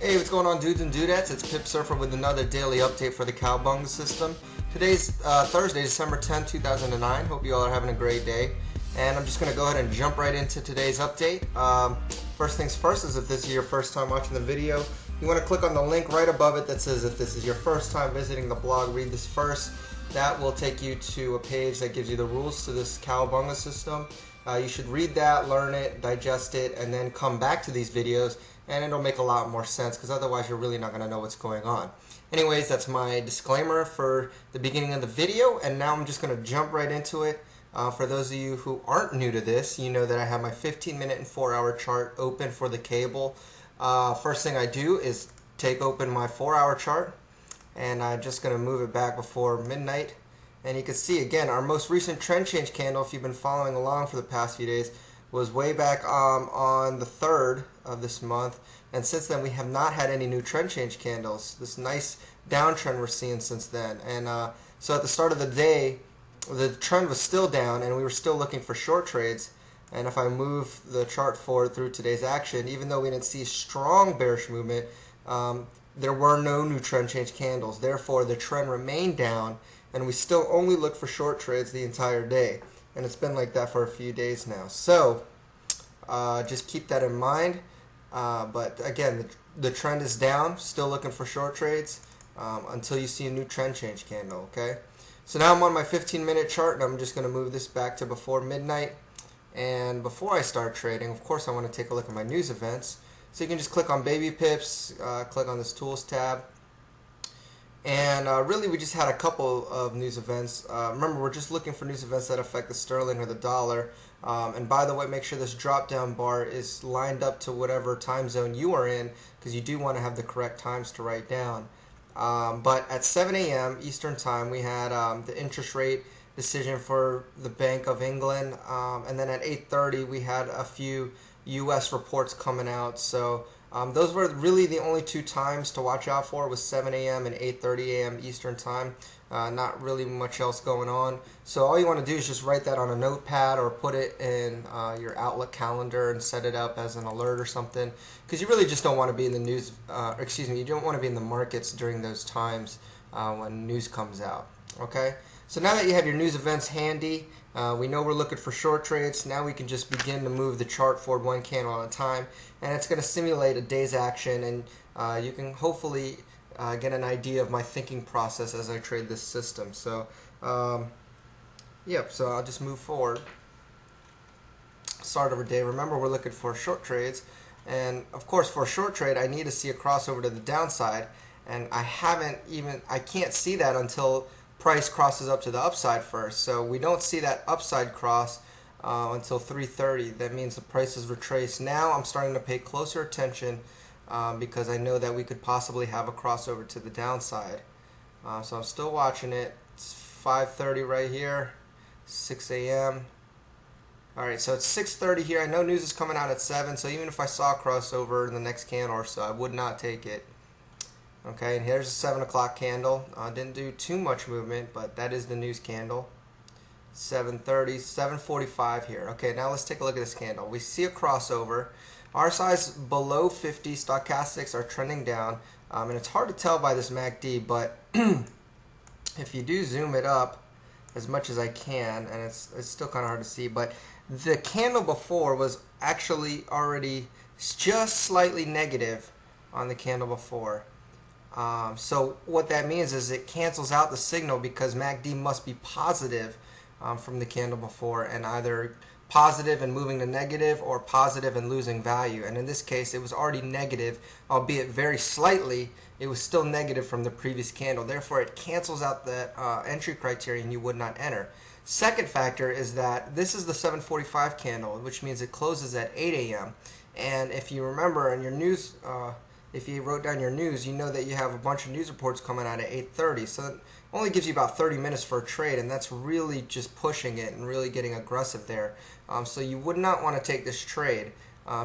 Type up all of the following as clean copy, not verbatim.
Hey, what's going on, dudes and dudettes? It's Pip Surfer with another daily update for the Cowabunga system. Today's Thursday, December 10th, 2009. Hope you all are having a great day. And I'm just going to go ahead and jump right into today's update. First things first is if this is your first time watching the video, you want to click on the link right above it that says if this is your first time visiting the blog, read this first. That will take you to a page that gives you the rules to this Cowabunga system. You should read that, learn it, digest it, and then come back to these videos, and it'll make a lot more sense because otherwise you're really not going to know what's going on. Anyways, that's my disclaimer for the beginning of the video, and now I'm just going to jump right into it. For those of you who aren't new to this, you know that I have my 15-minute and 4-hour chart open for the cable. First thing I do is take open my 4-hour chart, and I'm just going to move it back before midnight. And you can see again our most recent trend change candle, if you've been following along for the past few days, was way back on the 3rd of this month, and since then we have not had any new trend change candles. This nice downtrend we're seeing since then, and so at the start of the day the trend was still down and we were still looking for short trades. And if I move the chart forward through today's action, even though we didn't see strong bearish movement, there were no new trend change candles. Therefore the trend remained down and we still only look for short trades the entire day, and it's been like that for a few days now. So just keep that in mind. But again, the trend is down, still looking for short trades until you see a new trend change candle. Okay, so now I'm on my 15-minute chart, and I'm just going to move this back to before midnight. And before I start trading, of course I want to take a look at my news events. So you can just click on baby pips, click on this tools tab. And really we just had a couple of news events. Remember, we're just looking for news events that affect the sterling or the dollar. And by the way, make sure this drop down bar is lined up to whatever time zone you are in, because you do want to have the correct times to write down. But at 7 a.m. Eastern time we had the interest rate decision for the Bank of England, and then at 8:30 we had a few US reports coming out. So those were really the only two times to watch out for, was 7 a.m. and 8:30 a.m. Eastern time. Not really much else going on. So all you want to do is just write that on a notepad or put it in your Outlook calendar and set it up as an alert or something, because you really just don't want to be in the news, you don't want to be in the markets during those times when news comes out. Okay, so now that you have your news events handy, we know we're looking for short trades. Now we can just begin to move the chart forward one candle at a time, and it's going to simulate a day's action, and you can hopefully get an idea of my thinking process as I trade this system. So so I'll just move forward. Start of our day. Remember, we're looking for short trades, and of course for a short trade I need to see a crossover to the downside, and I can't see that until price crosses up to the upside first. So we don't see that upside cross until 3:30. That means the price is retraced. Now I'm starting to pay closer attention because I know that we could possibly have a crossover to the downside. So I'm still watching it. It's 5:30 right here, 6 a.m. Alright, so it's 6:30 here. I know news is coming out at 7, so even if I saw a crossover in the next candle or so, I would not take it. Okay, and here's a 7 o'clock candle. Didn't do too much movement, but that is the news candle. 7:30, 7:45 here. Okay, now let's take a look at this candle. We see a crossover. RSI's below 50. Stochastics are trending down, and it's hard to tell by this MACD, but if you do zoom it up as much as I can, and it's still kind of hard to see, but the candle before was actually already just slightly negative on the candle before. So what that means is it cancels out the signal, because MACD must be positive from the candle before, and either positive and moving to negative or positive and losing value. And in this case it was already negative, albeit very slightly. It was still negative from the previous candle. Therefore it cancels out that entry criterion. You would not enter. Second factor is that this is the 7:45 candle, which means it closes at 8 a.m. and if you remember in your news, if you wrote down your news, you know that you have a bunch of news reports coming out at 8:30. So it only gives you about 30 minutes for a trade, and that's really just pushing it and really getting aggressive there. So you would not want to take this trade.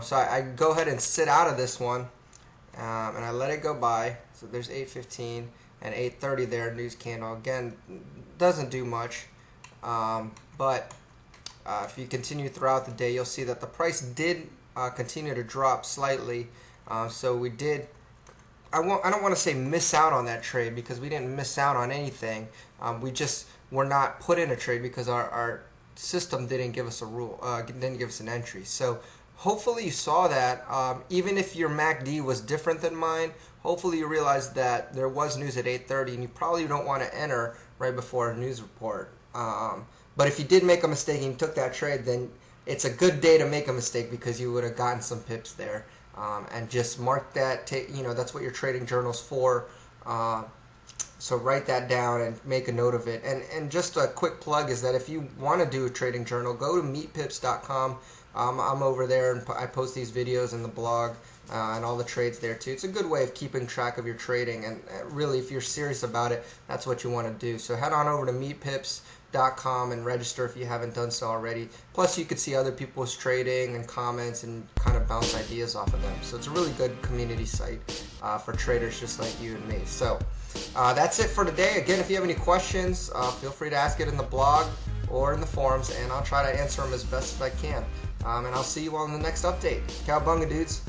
So I go ahead and sit out of this one, and I let it go by. So there's 8:15 and 8:30 there, news candle. Again, doesn't do much, but if you continue throughout the day, you'll see that the price did continue to drop slightly. So we did I don't want to say miss out on that trade, because we didn't miss out on anything. We just were not put in a trade because our system didn't give us a rule, didn't give us an entry. So hopefully you saw that. Even if your MACD was different than mine, hopefully you realized that there was news at 8:30, and you probably don't want to enter right before a news report. But if you did make a mistake and you took that trade, then it's a good day to make a mistake, because you would have gotten some pips there. And just mark that, that's what your trading journal's for. So write that down and make a note of it. And just a quick plug is that if you want to do a trading journal, go to meetpips.com. I'm over there, and I post these videos in the blog and all the trades there too. It's a good way of keeping track of your trading, and really, if you're serious about it, that's what you want to do. So head on over to meetpips.com and register if you haven't done so already. Plus, you could see other people's trading and comments and kind of bounce ideas off of them. So it's a really good community site for traders just like you and me. So that's it for today. Again, if you have any questions, feel free to ask it in the blog or in the forums, and I'll try to answer them as best as I can. And I'll see you all in the next update. Cowabunga, dudes.